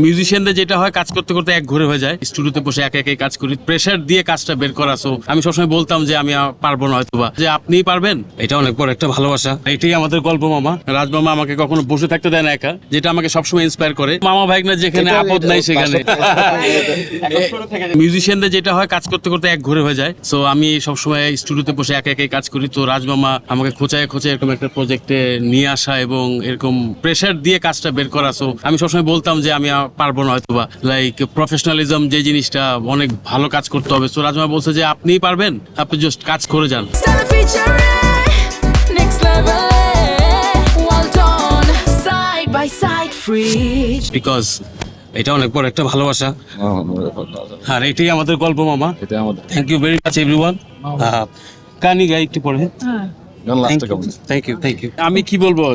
মিউজিশিয়ানদের যেটা হয় কাজ করতে করতে এক ঘরে হয়ে যায়, স্টুডিওতে বসে একা একাই কাজ করি, প্রেসার দিয়ে কাজটা বের করা। সো আমি সবসময় বলতাম যে আমি পারবো না, হয়তোবা যে আপনিই পারবেন। এটা অনেক বড় একটা ভালোবাসা, এটাই আমাদের গল্প। মামা রাজ মামা আমাকে কখনো বসে থাকতে দেয় না একা, যেটা আমাকে সবসময় ইন্সপায়ার করে। মামা ভাইগনা যেখানে আপদ নাই সেখানে। মিউজিশিয়ানদের যেটা হয় কাজ করতে করতে এক ঘরে হয়ে যায়। সো আমি সবসময় স্টুডিওতে বসে একা একাই কাজ করি। তো রাজ মামা আমাকে খোঁচায় খোঁচায় এরকম একটা প্রজেক্টে নিয়ে আসা এবং এরকম প্রেসার দিয়ে কাজটা বের করা। সো আমি সবসময় বলতাম যে আমি পারবো না, হয়তোবা লাইক প্রফেশনালিজম যে জিনিসটা অনেক ভালো কাজ করতে হবে। সো রাজমা বলছে যে আপনিই পারবেন, আপনি জাস্ট কাজ করে যান। বিকজ এটা অনেক বড় একটা ভালোবাসা, আর এটাই আমাদের গল্প। মামা thank you very much everyone. কানি গাই একটু পরে। Thank you. আমি কি বলবো,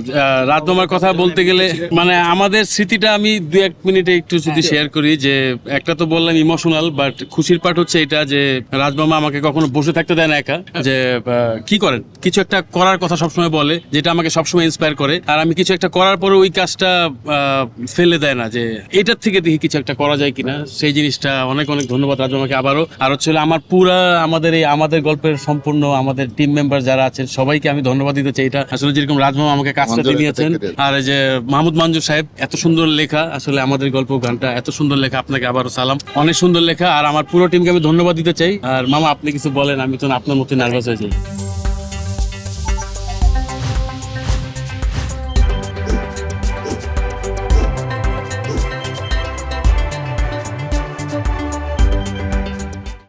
রাজমামার কথা বলতে গেলে মানে আমাদের স্মৃতিটা আমি 2-1 মিনিটে একটু যদি শেয়ার করি। যে একটা তো বললাম ইমোশনাল, বাট খুশির পার্ট হচ্ছে এটা যে রাজমামা আমাকে কখনো বসে থাকতে দেয় না একা। যে কি করেন, কিছু একটা করার কথা সবসময় বলে, যেটা আমাকে সবসময় ইন্সপায়ার করে। আর আমি কিছু একটা করার পরে ওই কাজটা ফেলে দেয় না, যে এটার থেকে দেখি কিছু একটা করা যায় কিনা। সেই জিনিসটা অনেক অনেক ধন্যবাদ রাজমামাকে আবারও। আর হচ্ছে আমার পুরা আমাদের গল্পের সম্পূর্ণ আমাদের টিম মেম্বার যারা আছেন সবাইকে আমি ধন্যবাদ দিতে চাই। এটা আসলে যেরকম রাজমামা আমাকে কাজটা দিয়ে দিয়েছেন, আর এই যে মাহমুদ মঞ্জুর সাহেব এত সুন্দর লেখা, আসলে আমাদের গল্প গানটা এত সুন্দর লেখা, আপনাকে আবারও সালাম, অনেক সুন্দর লেখা। আর আমার পুরো টিমকে আমি ধন্যবাদ দিতে চাই। আর মামা আপনি কিছু বলেন, আমি তো আপনার মতো নার্ভাস হয়ে যাই।